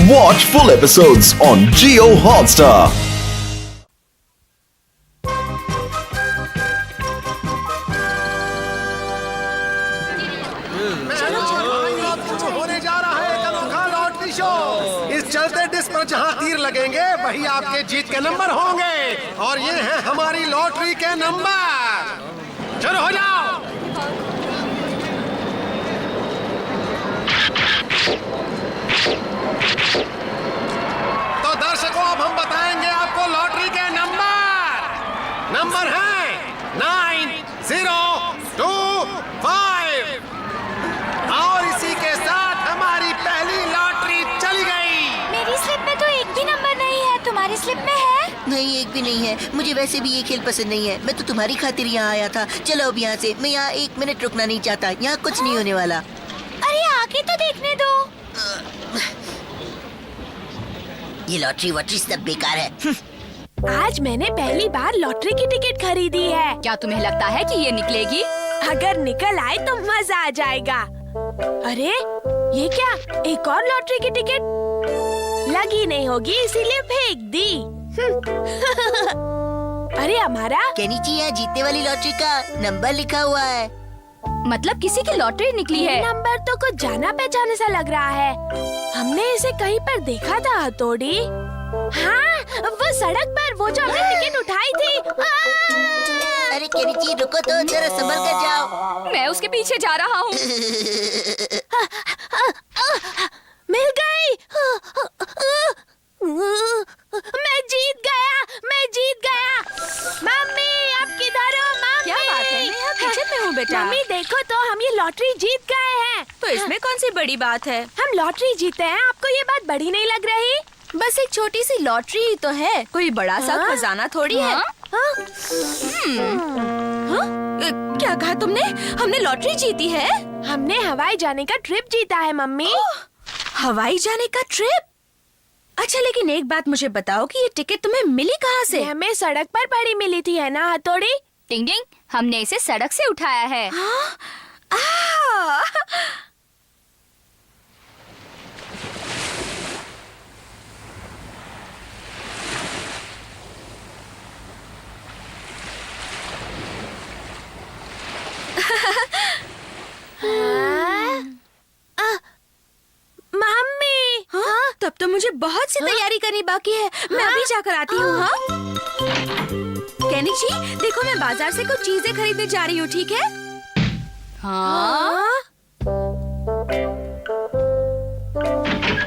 Watch full episodes on Jio Hotstar. होने जा रहा है एक अनोखा लॉटरी शो। इस चलते डिस्क पर जहां तीर लगेंगे वही आपके जीत के नंबर होंगे और ये है हमारी लॉटरी के नंबर। शुरू हो जाओ। तो दर्शकों अब हम बताएंगे आपको लॉटरी के नंबर है 9025 और इसी के साथ हमारी पहली लॉटरी चली गई। मेरी स्लिप में तो एक भी नंबर नहीं है, तुम्हारी स्लिप में है? नहीं, एक भी नहीं है। मुझे वैसे भी ये खेल पसंद नहीं है। मैं तो तुम्हारी खातिर यहाँ आया था। चलो अब यहाँ से। मैं यहाँ 1 मिनट रुकना नहीं चाहता। यहाँ कुछ नहीं होने वाला। अरे आके तो देखने दो। ये लॉटरी वॉटरी सब बेकार है। आज मैंने पहली बार लॉटरी की टिकट खरीदी है। क्या तुम्हें लगता है कि ये निकलेगी? अगर निकल आए तो मजा आ जाएगा। अरे ये क्या, एक और लॉटरी की टिकट? लगी नहीं होगी इसीलिए फेंक दी। अरे हमारा केनिची, यहाँ जीतने वाली लॉटरी का नंबर लिखा हुआ है। मतलब किसी की लॉटरी निकली है। नंबर तो कुछ जाना पहचाने सा लग रहा है। हमने इसे कहीं पर देखा था हथौड़ी। हाँ, वो सड़क पर वो जो हमने टिकट उठाई थी। अरे केनिची रुको तो, जरा संभल कर जाओ। मैं उसके पीछे जा रहा हूँ। मिल गई। मैं जीत गया। मम्मी आप किधर हो? मम्मी क्या बात है, मैं यहाँ पीछे में हूँ बेटा। मम्मी देखो तो, हम ये लॉटरी जीत गए हैं। तो इसमें कौन सी बड़ी बात है? हम लॉटरी जीते हैं, आपको ये बात बड़ी नहीं लग रही? बस एक छोटी सी लॉटरी ही तो है, कोई बड़ा सा हाँ? खजाना थोड़ी है। क्या कहा तुमने? हमने लॉटरी जीती है? हमने हवाई जाने का ट्रिप जीता है मम्मी। हवाई जाने का ट्रिप? अच्छा, लेकिन एक बात मुझे बताओ कि ये टिकट तुम्हें मिली कहाँ से? ये हमें सड़क पर पड़ी मिली थी, है ना हथौड़ी? टिंग टिंग, हमने इसे सड़क से उठाया है। मम्मी हाँ? तब तो मुझे बहुत सी तैयारी करनी बाकी है। मैं अभी जाकर आती हूँ। हाँ? केनी जी, देखो मैं बाजार से कुछ चीजें खरीदने जा रही हूँ, ठीक है? हाँ?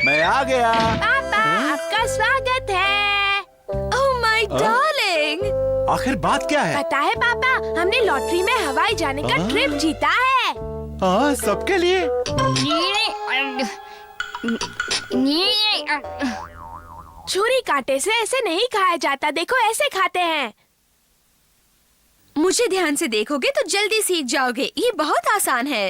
मैं आ गया। पापा आपका स्वागत है। Oh my darling. आखिर बात क्या है? पता है पापा, हमने लॉटरी में हवाई जाने का ट्रिप जीता है। हाँ, सबके लिए। छुरी कांटे से ऐसे नहीं खाया जाता, देखो ऐसे खाते हैं। मुझे ध्यान से देखोगे तो जल्दी सीख जाओगे। ये बहुत आसान है।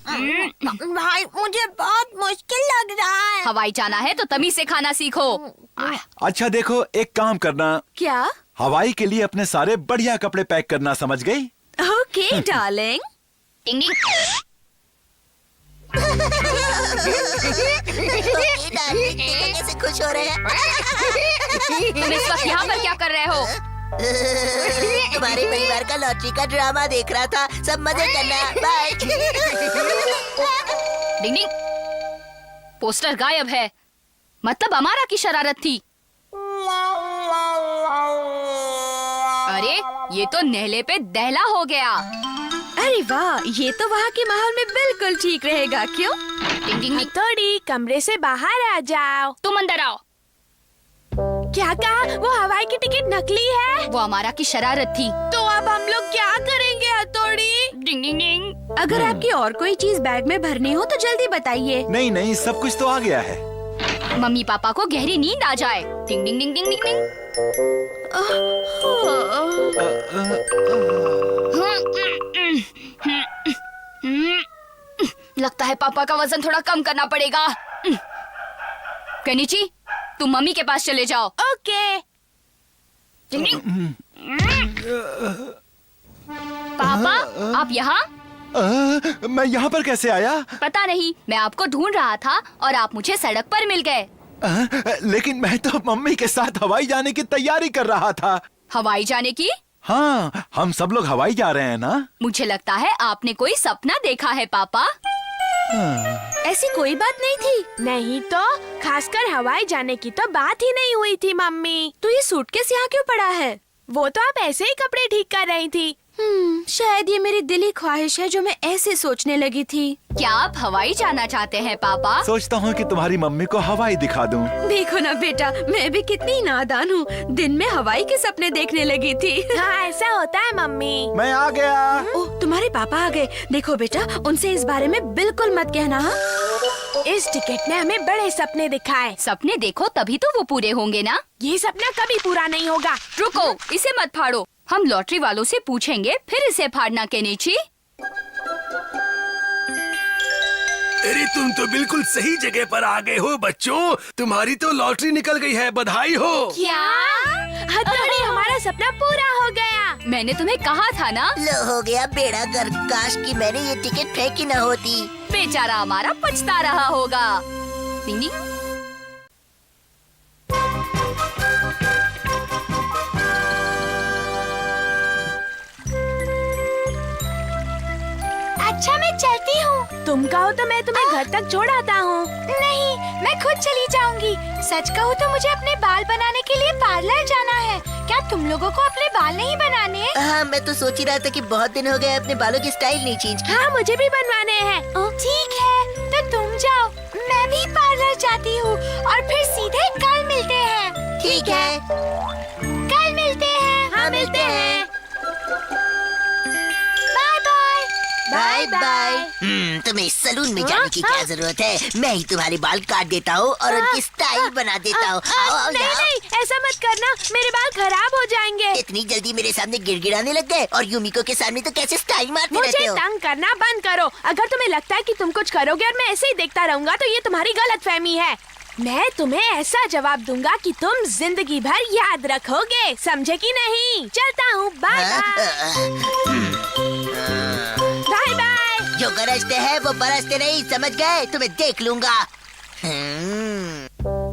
भाई मुझे बहुत मुश्किल लग रहा है। हवाई जाना है तो तमीज से खाना सीखो। अच्छा देखो, एक काम करना, क्या? हवाई के लिए अपने सारे बढ़िया कपड़े पैक करना, समझ गई? Okay darling. टिंग टिंग। कैसे खुश हो रहे हैं? तुम इस वक्त यहाँ पर क्या कर रहे हो? तुम्हारे परिवार का लॉटरी का ड्रामा देख रहा था। सब मजे करना। बाय। डिंग डिंग, पोस्टर गायब है। मतलब अमारा की शरारत थी। अरे ये तो नेहले पे दहला हो गया। अरे वाह, ये तो वहाँ के माहौल में बिल्कुल ठीक रहेगा, क्यों? डिंग डिंग डिंग, हथौड़ी कमरे से बाहर आ जाओ। तुम अंदर आओ। क्या कहा? वो हवाई की टिकट नकली है? वो अमारा की शरारत थी। तो अब हम लोग क्या करेंगे हथौड़ी? डिंग डिंग डिंग। अगर आपकी और कोई चीज बैग में भरनी हो तो जल्दी बताइए। नहीं नहीं, सब कुछ तो आ गया है। मम्मी पापा को गहरी नींद आ जाए। डिंग डिंग डिंग डिंग डिंग डिंग। लगता है पापा का वजन थोड़ा कम करना पड़ेगा। कनिची, तुम मम्मी के पास चले जाओ। ओके। पापा, आप यहाँ? मैं यहाँ पर कैसे आया? पता नहीं, मैं आपको ढूंढ रहा था और आप मुझे सड़क पर मिल गए। लेकिन मैं तो मम्मी के साथ हवाई जाने की तैयारी कर रहा था। हवाई जाने की? हाँ, हम सब लोग हवाई जा रहे हैं ना। मुझे लगता है आपने कोई सपना देखा है पापा। ऐसी कोई बात नहीं थी। नहीं तो खासकर हवाई जाने की तो बात ही नहीं हुई थी मम्मी। तो ये सूटकेस यहाँ क्यों पड़ा है? वो तो आप ऐसे ही कपड़े ठीक कर रही थी। शायद ये मेरी दिली ख्वाहिश है जो मैं ऐसे सोचने लगी थी। क्या आप हवाई जाना चाहते हैं पापा? सोचता हूँ कि तुम्हारी मम्मी को हवाई दिखा दूँ। देखो ना बेटा, मैं भी कितनी नादान हूँ। दिन में हवाई के सपने देखने लगी थी। हाँ, ऐसा होता है मम्मी। मैं आ गया। ओह, तुम्हारे पापा आ गए। देखो बेटा, उनसे इस बारे में बिल्कुल मत कहना। हाँ? इस टिकट ने हमें बड़े सपने दिखाए। सपने देखो तभी तो वो पूरे होंगे ना। ये सपना कभी पूरा नहीं होगा। रुको, इसे मत फाड़ो। हम लॉटरी वालों से पूछेंगे, फिर इसे फाड़ना केनिची। अरे तुम तो बिल्कुल सही जगह पर आ गए हो बच्चों। तुम्हारी तो लॉटरी निकल गई है, बधाई हो। क्या? हथौड़ी, हमारा सपना पूरा हो गया। मैंने तुम्हें कहा था ना। लो हो गया बेड़ा गर्क। काश कि मैंने ये टिकट फेंकी न होती। बेचारा हमारा पछता रहा होगा। डिंग डिंग। अच्छा मैं चलती हूँ। तुम कहो तो मैं तुम्हें घर तक छोड़ आता हूँ। नहीं, मैं खुद चली जाऊंगी। सच कहूँ तो मुझे अपने बाल बनाने के लिए पार्लर जाना है। क्या तुम लोगों को अपने बाल नहीं बनाने? हाँ, मैं तो सोच ही रहा था कि बहुत दिन हो गए अपने बालों की स्टाइल नहीं चेंज की। हाँ, मुझे भी बनवाने हैं। ठीक है, तो तुम जाओ, मैं भी पार्लर जाती हूँ और फिर सीधे कल मिलते हैं। ठीक है, कल मिलते हैं। हाँ, मिलते हैं। Bye bye. Bye bye. तुम्हें सलून में जाने की क्या जरूरत है? मैं ही तुम्हारे बाल काट देता हूँ और उनकी स्टाइल बना देता हूँ। आओ, आओ, नहीं आओ। नहीं, ऐसा मत करना, मेरे बाल खराब हो जाएंगे। इतनी जल्दी मेरे सामने गिड़गिड़ाने लग गए और यूमिको के सामने तो कैसे स्टाइल मारते रहते मुझे हो? तंग करना बंद करो। अगर तुम्हें लगता है कि तुम कुछ करोगे और मैं ऐसे ही देखता रहूंगा तो ये तुम्हारी गलतफहमी है। मैं तुम्हें ऐसा जवाब दूंगा कि तुम जिंदगी भर याद रखोगे, समझे कि नहीं? चलता हूँ, बाय बाय बाय। जो गरजते हैं वो बरसते नहीं, समझ गए? तुम्हें देख लूंगा।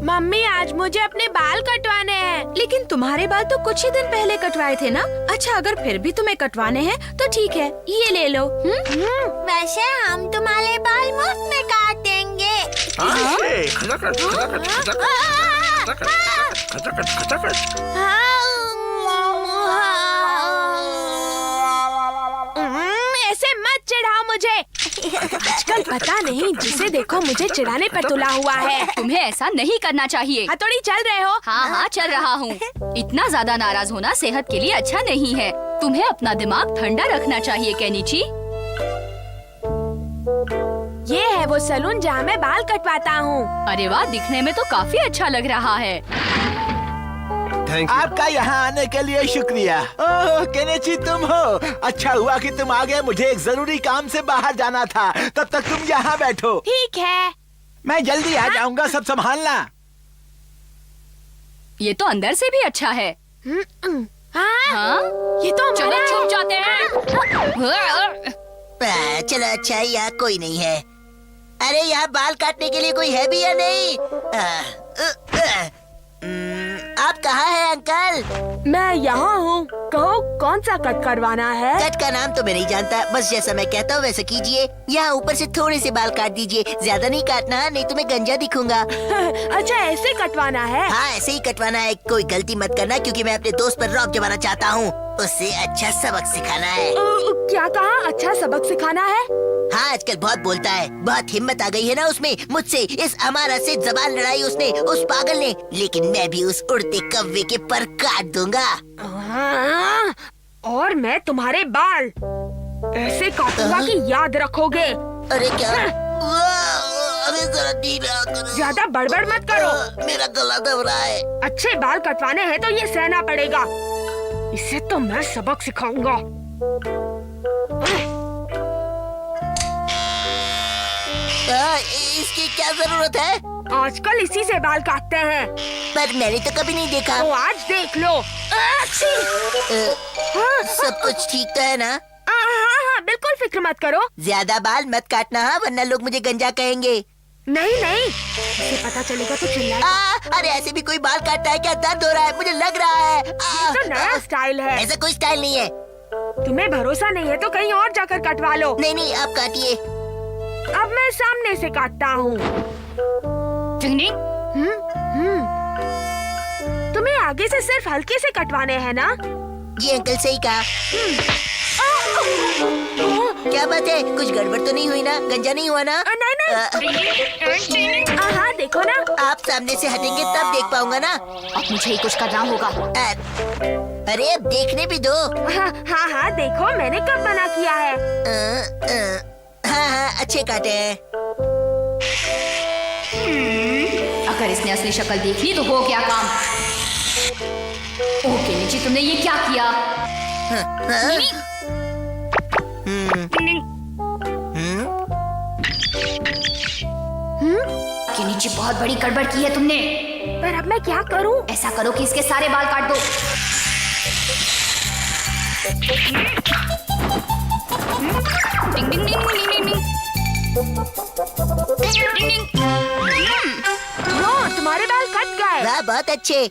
मम्मी, आज मुझे अपने बाल कटवाने हैं। लेकिन तुम्हारे बाल तो कुछ ही दिन पहले कटवाए थे ना। अच्छा, अगर फिर भी तुम्हें कटवाने हैं तो ठीक है, ये ले लो। वैसे हम तुम्हारे बाल मुफ्त में काट देंगे। ऐसे मत चिढ़ाओ मुझे। आजकल पता नहीं जिसे देखो मुझे चिढ़ाने पर तुला हुआ है। तुम्हें ऐसा नहीं करना चाहिए। हथौड़ी, चल रहे हो? हाँ हाँ, चल रहा हूँ। इतना ज्यादा नाराज होना सेहत के लिए अच्छा नहीं है। तुम्हें अपना दिमाग ठंडा रखना चाहिए केनिची। ये है वो सलून जहाँ मैं बाल कटवाता हूँ। अरे वाह, दिखने में तो काफी अच्छा लग रहा है। आपका यहाँ आने के लिए शुक्रिया। ओह केनिची, तुम हो? अच्छा हुआ कि तुम आ गए। मुझे एक जरूरी काम से बाहर जाना था। तब तक तुम यहाँ बैठो। ठीक है। मैं जल्दी आ जाऊंगा, सब संभालना। ये तो अंदर से भी अच्छा है। हाँ? ये तो चलो हमारा छुप जाते हैं। चलो, अच्छा यहाँ कोई नहीं है। अरे यहाँ बाल काटने के लिए कोई है भी या नहीं? आप कहाँ हैं अंकल? मैं यहाँ हूँ। कहो, कौन सा कट करवाना है? कट का नाम तो मैं नहीं जानता, बस जैसा मैं कहता हूँ वैसा कीजिए। यहाँ ऊपर से थोड़े से बाल काट दीजिए, ज्यादा नहीं काटना, नहीं तो मैं गंजा दिखूंगा। अच्छा, ऐसे कटवाना है? हाँ, ऐसे ही कटवाना है। कोई गलती मत करना, क्योंकि मैं अपने दोस्त पर रॉक जमाना चाहता हूँ। उसे अच्छा सबक सिखाना है। क्या कहा? अच्छा सबक सिखाना है? हाँ, आजकल बहुत बोलता है। बहुत हिम्मत आ गई है ना उसमें। मुझसे इस अमारा से जबान लड़ाई उसने, उस पागल ने। लेकिन मैं भी उस उड़ते कौवे के पर काट दूंगा। और मैं तुम्हारे बाल ऐसे काटूंगा कि याद रखोगे। अरे क्या? अरे जरा धीरे करो। ज्यादा बड़बड़ मत करो। मेरा गला दब रहा है। अच्छे बाल कटवाने हैं तो ये सहना पड़ेगा। इसे तो मैं सबक सिखाऊंगा। इसकी क्या जरूरत है? आजकल इसी से बाल काटते हैं। पर मैंने तो कभी नहीं देखा। तो आज देख लो। सब कुछ ठीक तो है ना? हाँ, बिल्कुल फिक्र मत करो। ज्यादा बाल मत काटना हाँ, वरना लोग मुझे गंजा कहेंगे। नहीं नहीं, इसे पता चलेगा तो चिल्लाएगा। अरे ऐसे भी कोई बाल काटता है क्या? दर्द हो रहा है, मुझे लग रहा है। ये तो नया स्टाइल है। ऐसा कोई स्टाइल नहीं है। तुम्हें भरोसा नहीं है तो कहीं और जाकर कटवा लो। नहीं नहीं, आप काटिए। अब मैं सामने से काटता हूँ। तुम्हें आगे से सिर्फ हल्के से कटवाने हैं ना? जी अंकल सही कहा। क्या बात है, कुछ गड़बड़ तो नहीं हुई ना? गंजा नहीं हुआ ना? नहीं। हाँ देखो ना। आप सामने से हटेंगे तब देख पाऊंगा ना। अब मुझे ही कुछ करना होगा। अरे अब देखने भी दो। हाँ देखो मैंने कब मना किया है। हाँ अच्छे काटे हैं। अगर इसने असली शक्ल देख ली तो हो गया काम। ओके नीचे, तुमने ये क्या किया? कि नीचे बहुत बड़ी गड़बड़ की है तुमने। पर अब मैं क्या करूं? ऐसा करो कि इसके सारे बाल काट दो। डिंग डिंग डिंग डिंग डिंग डिंग। डिंग डिंग। तुम्हारे बाल कट गए। वाह बहुत अच्छे।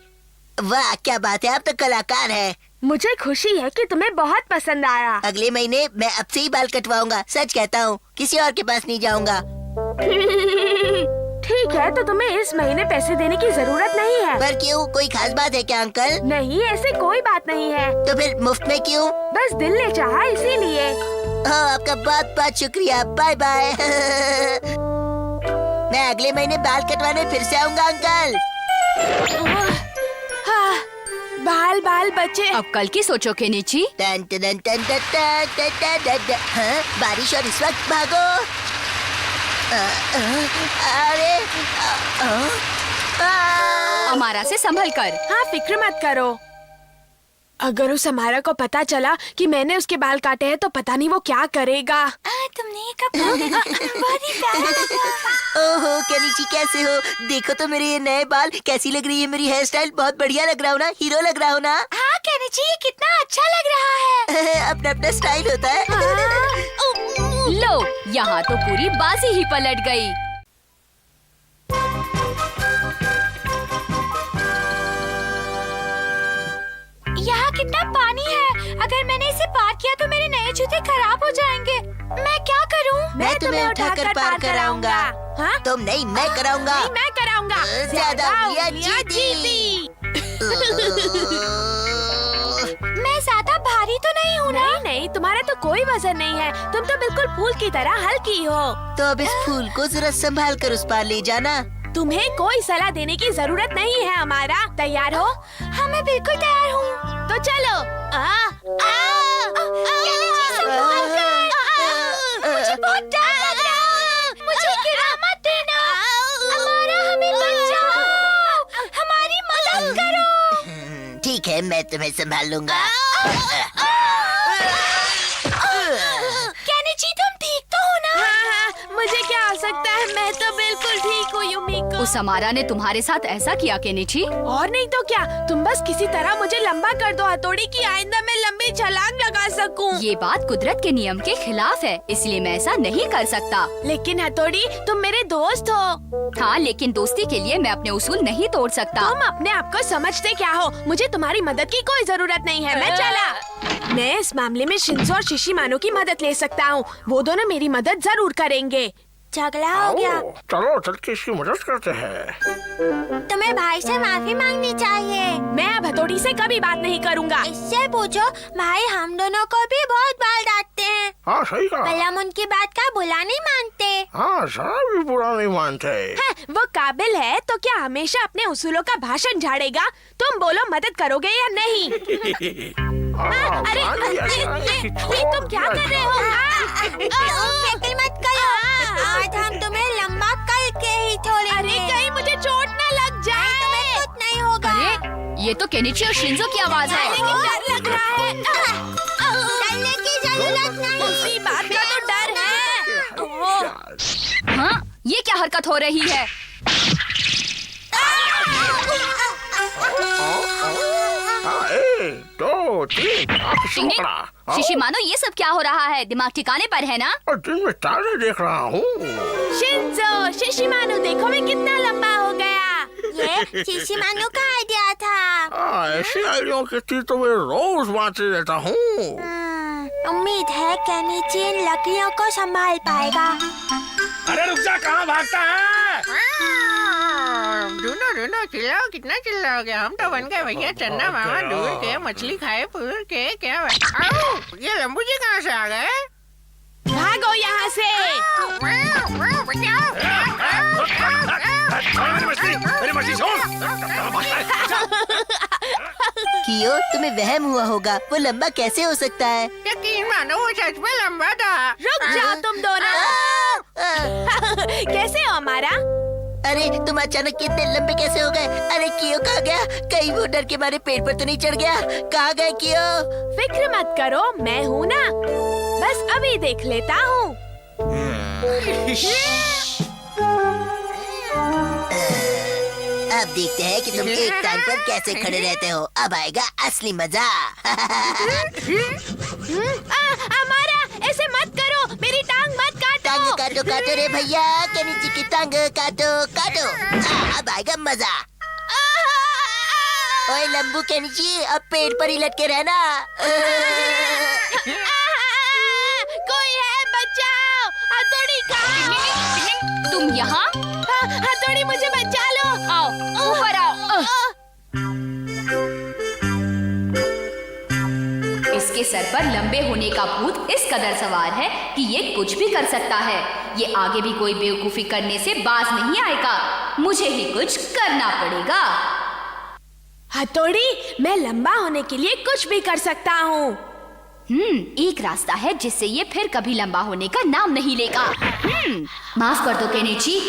वाह क्या बात है, आप तो कलाकार है। मुझे खुशी है कि तुम्हें बहुत पसंद आया। अगले महीने मैं अब से ही बाल कटवाऊंगा, सच कहता हूँ, किसी और के पास नहीं जाऊंगा। ठीक है, तो तुम्हें इस महीने पैसे देने की जरूरत नहीं है। पर क्यों, कोई खास बात है क्या अंकल? नहीं, ऐसे कोई बात नहीं है। तो फिर मुफ्त में क्यों? बस दिल ने चाहा इसीलिए। हाँ आपका बहुत बहुत शुक्रिया, बाय बाय। मैं अगले महीने बाल कटवाने फिर से आऊंगा अंकल। हाँ, बाल बचे। अब कल की सोचो केनिची। टन टन टन टन टन टन टन टन टन। हाँ, बारिश और इस वक्त भागो। अरे अमारा से संभल कर। हाँ फिक्र मत करो। अगर उस हमारा को पता चला कि मैंने उसके बाल काटे हैं तो पता नहीं वो क्या करेगा। तुमने ये कब बहुत ही प्यारा लगा। ओहो केनिची कैसे हो? देखो तो मेरे ये नए बाल, कैसी लग रही है मेरी हेयर स्टाइल? बहुत बढ़िया लग रहा हूँ ना? हीरो लग रहा हूँ ना? हाँ केनिची, ये कितना अच्छा लग रहा है। अपना अपना स्टाइल होता है। लो, यहाँ तो पूरी बाजी ही पलट गई। यहाँ कितना पानी है। अगर मैंने इसे पार किया तो मेरे नए जूते खराब हो जाएंगे। मैं क्या करूँ? मैं तुम्हें उठाकर पार कराऊंगा। हाँ? तुम नहीं, मैं कराऊंगा। नहीं, मैं कराऊंगा। ज्यादा उंगलियां जीती। मैं ज्यादा भारी तो नहीं हूँ ना? नहीं, तुम्हारा तो कोई वजन नहीं है। तुम तो बिल्कुल फूल की तरह हल्की हो। तो अब इस फूल को जरा संभाल कर उस पार ले जाना। तुम्हें कोई सलाह देने की जरूरत नहीं है हमारा। तैयार हो? हाँ मैं बिल्कुल तैयार हूँ। तो चलो। मुझे बहुत डर लग रहा है। मुझे गिरा मत देना। हमारा हमें बचाओ। हमारी मदद करो। ठीक है, मैं तुम्हें संभाल लूंगा। केनिची तुम ठीक तो हो ना? हाँ, मुझे क्या हो सकता है, मैं तो बिल्कुल ठीक हूँ युमिको। उस अमारा ने तुम्हारे साथ ऐसा किया केनिची? और नहीं तो क्या, तुम बस किसी तरह मुझे लंबा कर दो हथौड़ी की, आइंदा मैं लंबी छलांग लगा सकूं। ये बात कुदरत के नियम के खिलाफ है, इसलिए मैं ऐसा नहीं कर सकता। लेकिन हथौड़ी, तुम मेरे दोस्त हो। हाँ, लेकिन दोस्ती के लिए मैं अपने उसूल नहीं तोड़ सकता। तुम अपने आप को समझते क्या हो? मुझे तुम्हारी मदद की कोई जरूरत नहीं है, मैं चला। मैं इस मामले में शिंजो और शिशिमानो की मदद ले सकता हूँ। वो दोनों मेरी मदद जरूर करेंगे। झगड़ा हो गया। चलो चल के इसकी मदद करते हैं। तुम्हें भाई से माफी मांगनी चाहिए। मैं अब हथौड़ी से कभी बात नहीं करूँगा। इससे पूछो, भाई हम दोनों को भी बहुत बाल डांटते हैं। हाँ सही कहा। पर हम उनकी बात का बुरा नहीं मानते। हाँ जरा भी बुरा नहीं मानते। है, वो काबिल है तो क्या हमेशा अपने उसूलों का भाषण झाड़ेगा? तुम बोलो, मदद करोगे या नहीं? अरे ये तुम क्या कर रहे हो? फिक्र मत करो, आज हम तुम्हें लंबा करके ही छोड़ेंगे। अरे कहीं मुझे चोट न लग जाए। तुम्हें कुछ नहीं होगा। अरे ये तो केनिची और शिंजो की आवाज है। लेकिन डर लग रहा है। डरने की जरूरत नहीं। उसी बात का तो डर है। हाँ, ये क्या हरकत हो रही है? एक दो टिंग टिंग, शिशी मानो ये सब क्या हो रहा है? दिमाग ठिकाने पर है ना? दिन में तारे देख रहा हूँ। शिंजो, शिशिमानु देखो मैं कितना लंबा हो गया। ये शिशिमानु का आइडिया था। ऐसी आइडिया की तो मैं रोज बांटते रहता हूँ। उम्मीद है केनिची इन लकड़ियों को संभाल पाएगा। अरे रुक जा, कहाँ भागता है? ढूंढो चिल्लाओ, कितना चिल्लाओगे? हम तो बन गए भैया चन्ना मामा, दूर के मछली खाए पूर के क्या। ये लंबू जी कहाँ से आ गए? भागो यहाँ से। मेरी मछली छोड़। कियो, तुम्हें वहम हुआ होगा, वो लंबा कैसे हो सकता है? यकीन मानो वो सच में लंबा था। रुक जाओ तुम दोनों। कैसे हो हमारा? अरे तुम अचानक इतने लंबे कैसे हो गए? अरे कियो कहाँ गया? कहीं वो डर के मारे पेड़ पर तो नहीं चढ़ गया? कहाँ गए कियो? फिक्र मत करो, मैं हूँ ना, बस अभी देख लेता हूँ। अब देखते हैं कि तुम एक टांग पर कैसे खड़े रहते हो। अब आएगा असली मजा। हमारा ऐसे मत करो, मेरी टांग मत काटो। टांग काटो काटो रे भैया, केनिची की टांग काटो काटो। अब आएगा मजा। ओए लंबू केनिची, अब पेड़ पर ही लटके रहना। कोई है, बचाओ। हथौड़ी कहाँ? तुम यहाँ? हथौड़ी मुझे बचा लो। आओ ऊपर आओ। इसके सर पर लंबे होने का भूत इस कदर सवार है कि ये कुछ भी कर सकता है। ये आगे भी कोई बेवकूफी करने से बाज नहीं आएगा। मुझे ही कुछ करना पड़ेगा। हथौड़ी, मैं लंबा होने के लिए कुछ भी कर सकता हूँ। एक रास्ता है जिससे ये फिर कभी लंबा होने का नाम नहीं लेगा। माफ कर दो केनिची,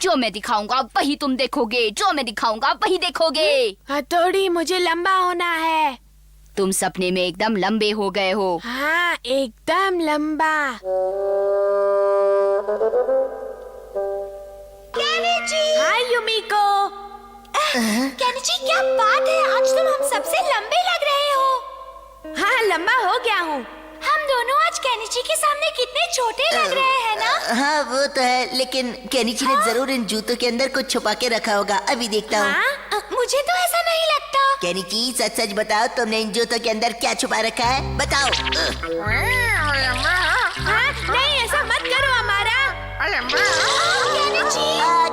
जो मैं दिखाऊंगा वही तुम देखोगे, जो मैं दिखाऊंगा वही देखोगे। हथौड़ी, मुझे लंबा होना है। तुम सपने में एकदम लंबे हो गए हो। हाँ, एकदम लंबा। केनिची! हाय युमिको। केनिची, क्या बात है? आज तुम हम सबसे लंबे लग रहे हो। हाँ, लंबा हो गया हूँ। हम दोनों आज केनिची के सामने कितने छोटे लग रहे हैं ना? हाँ वो तो है, लेकिन केनिची ने जरूर इन जूतों के अंदर कुछ छुपा के रखा होगा। अभी देखता हूँ। मुझे तो ऐसा नहीं लगता। केनिची, सच सच बताओ, तुमने इन जूतों के अंदर क्या छुपा रखा है? बताओ। हाँ, नहीं ऐसा मत करो हमारा। केनिची!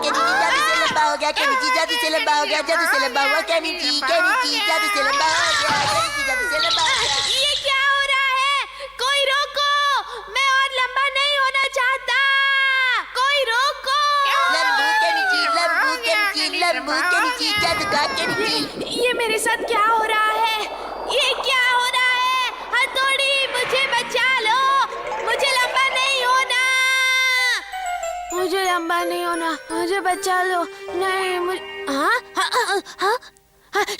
केनिची जादू से लंबा हो गया। केनिची जादू से लंबा हो गया। जादू से लंबा हुआ। केनिची केनिची जादू से लंबा हो गया। केनिची जादू से लंबा हो गया। ये क्या हो रहा है? कोई रोको, मैं और लंबा नहीं होना चाहता। कोई रोको। लंबू केनिची, लंबू केनिची, लंबू केनिची, जादूगर केनिची। ये मेरे साथ क्या हो रहा है? ये क्या हो रहा है? हथौड़ी, मुझे बचा लो। मुझे लंबा नहीं होना। मुझे लंबा नहीं होना। मुझे बचा लो। नहीं, मुझे हाँ,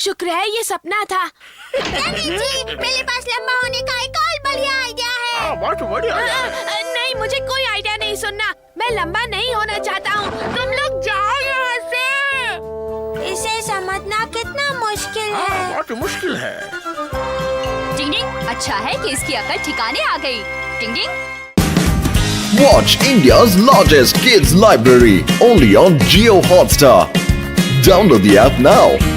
शुक्र है ये सपना था। केनिची, मेरे पास लंबा होने का एक और बढ़िया आइडिया है। बहुत बढ़िया। नहीं, मुझे कोई आइडिया नहीं सुनना। मैं लंबा नहीं होना चाहता हूँ। तुम लोग जाओ यहाँ से। इसे समझना कितना मुश्किल है। बहुत मुश्किल है। टिंग टिंग, अच्छा है कि इसकी अकल ठिकाने आ गई। टिंग टिंग। Watch India's largest kids library only on Jio Hotstar. Download the app now.